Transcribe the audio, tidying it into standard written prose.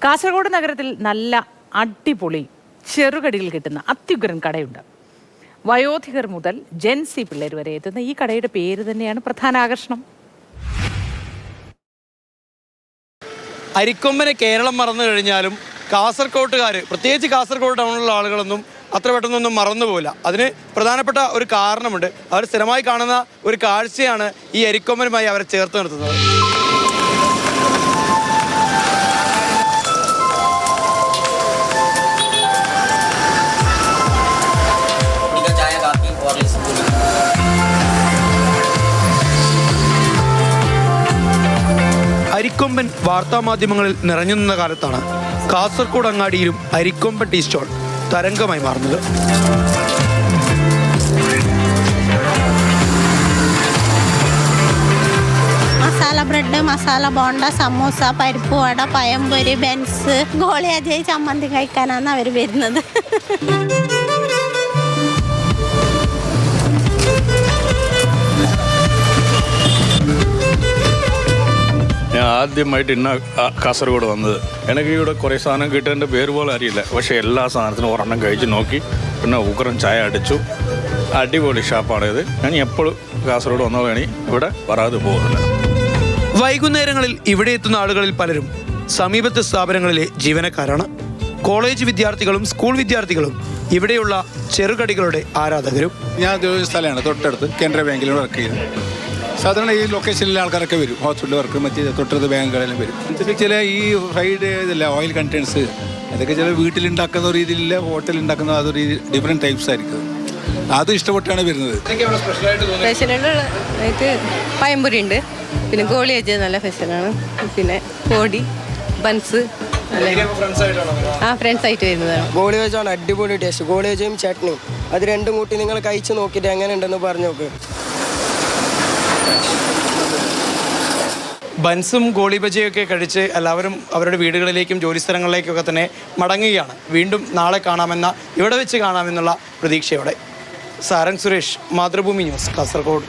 കാസർഗോഡ് നഗരത്തിൽ നല്ല അടിപൊളി ചെറുകടികൾ കിട്ടുന്ന അത്യുഗ്രൻ കടയുണ്ട്. വയോധികർ മുതൽ ജെൻസി പിള്ളേർ വരെ എത്തുന്ന ഈ കടയുടെ പേര് തന്നെയാണ് പ്രധാന ആകർഷണം. അരിക്കൊമ്പനെ കേരളം മറന്നു കഴിഞ്ഞാലും കാസർഗോട്ടുകാർ, പ്രത്യേകിച്ച് കാസർഗോഡ് ടൗണിലുള്ള ആളുകളൊന്നും അത്ര പെട്ടെന്നൊന്നും മറന്നുപോകില്ല. അതിന് പ്രധാനപ്പെട്ട ഒരു കാരണമുണ്ട്. അവർ സ്ഥിരമായി കാണുന്ന ഒരു കാഴ്ചയാണ് ഈ അരിക്കൊമ്പനുമായി അവരെ ചേർത്ത് നിർത്തുന്നത്. അരിക്കൊമ്പൻ വാർത്താമാധ്യമങ്ങളിൽ നിറഞ്ഞു നിന്ന കാലത്താണ് കാസർഗോഡ് അങ്ങാടിയിലും അരിക്കൊമ്പൻ ടീ സ്റ്റോൾ തരംഗമായി മാറുന്നത്. മസാല ബ്രെഡ്, മസാല ബോണ്ട, സമൂസ, പരിപ്പ് വട, പഴംപൊരി, ബെൻസ്, ഗോളിയാജയ് ചമ്മന്തി കഴിക്കാനാണ് അവർ വരുന്നത്. ഞാൻ ആദ്യമായിട്ട് ഇന്ന കാസർഗോഡ് വന്നത്. എനിക്ക് ഇവിടെ കുറേ സാധനം കിട്ടേണ്ട പേര് പോലെ അറിയില്ല. പക്ഷേ എല്ലാ സാധനത്തിനും ഒരെണ്ണം കഴിച്ച് നോക്കി. പിന്നെ ഉഗ്രൻ ചായ അടിച്ചു. അടിപൊളി ഷാപ്പാണിത്. ഞാൻ എപ്പോഴും കാസർഗോഡ് വന്നോളാണ് ഇവിടെ വരാതെ പോകുന്നില്ല. വൈകുന്നേരങ്ങളിൽ ഇവിടെ എത്തുന്ന ആളുകളിൽ പലരും സമീപത്തെ സ്ഥാപനങ്ങളിലെ ജീവനക്കാരാണ്. കോളേജ് വിദ്യാർത്ഥികളും സ്കൂൾ വിദ്യാർത്ഥികളും ഇവിടെയുള്ള ചെറുകടികളുടെ ആരാധകരും. ഞാൻ ജോലി സ്ഥലമാണ് തൊട്ടടുത്ത് കേന്ദ്ര ബാങ്കിൽ വർക്ക് ചെയ്യുന്നത്. സാധാരണ ഈ ലൊക്കേഷനിലെ ആൾക്കാരൊക്കെ വരും. ഹോസ്പിറ്റൽ വർക്ക്, മറ്റേ തൊട്ടടുത്ത് ബാങ്കുകളെല്ലാം വരും. ചില ഈ ഫ്രൈഡ് ഇതില്ല ഓയിൽ കണ്ടൻസ്, അതൊക്കെ ചില വീട്ടിലുണ്ടാക്കുന്ന രീതിയിലുള്ള ഹോട്ടലിൽ ഉണ്ടാക്കുന്ന അതൊരു ഡിഫറെൻറ്റ് ടൈപ്സ് ആയിരിക്കും. അത് ഇഷ്ടപ്പെട്ടാണ് വരുന്നത്. സ്പെഷ്യലായിട്ട് പഴംപൊരി ഉണ്ട്, പിന്നെ ഗോളിയാജ് നല്ല സ്പെഷ്യലാണ്, പിന്നെ പൊടി ബൻസ്. ഫ്രണ്ട്സ് ആയിട്ട് വരുന്നതാണ്. ഗോളിയാജാണ് അടിപൊളി ടേസ്റ്റ്. ഗോളിയാജയും ചട്നിയും അത് രണ്ടും കൂട്ടി നിങ്ങൾ കഴിച്ച് നോക്കിയിട്ട് എങ്ങനെ ഉണ്ടെന്ന് പറഞ്ഞു നോക്ക്. ബൻസും ഗോളി ബജിയൊക്കെ കഴിച്ച് എല്ലാവരും അവരുടെ വീടുകളിലേക്കും ജോലിസ്ഥലങ്ങളിലേക്കൊക്കെ തന്നെ മടങ്ങുകയാണ്. വീണ്ടും നാളെ കാണാമെന്ന, ഇവിടെ വെച്ച് കാണാമെന്നുള്ള പ്രതീക്ഷയോടെ. സാരംഗ് സുരേഷ്, മാതൃഭൂമി ന്യൂസ്, കാസർഗോഡ്.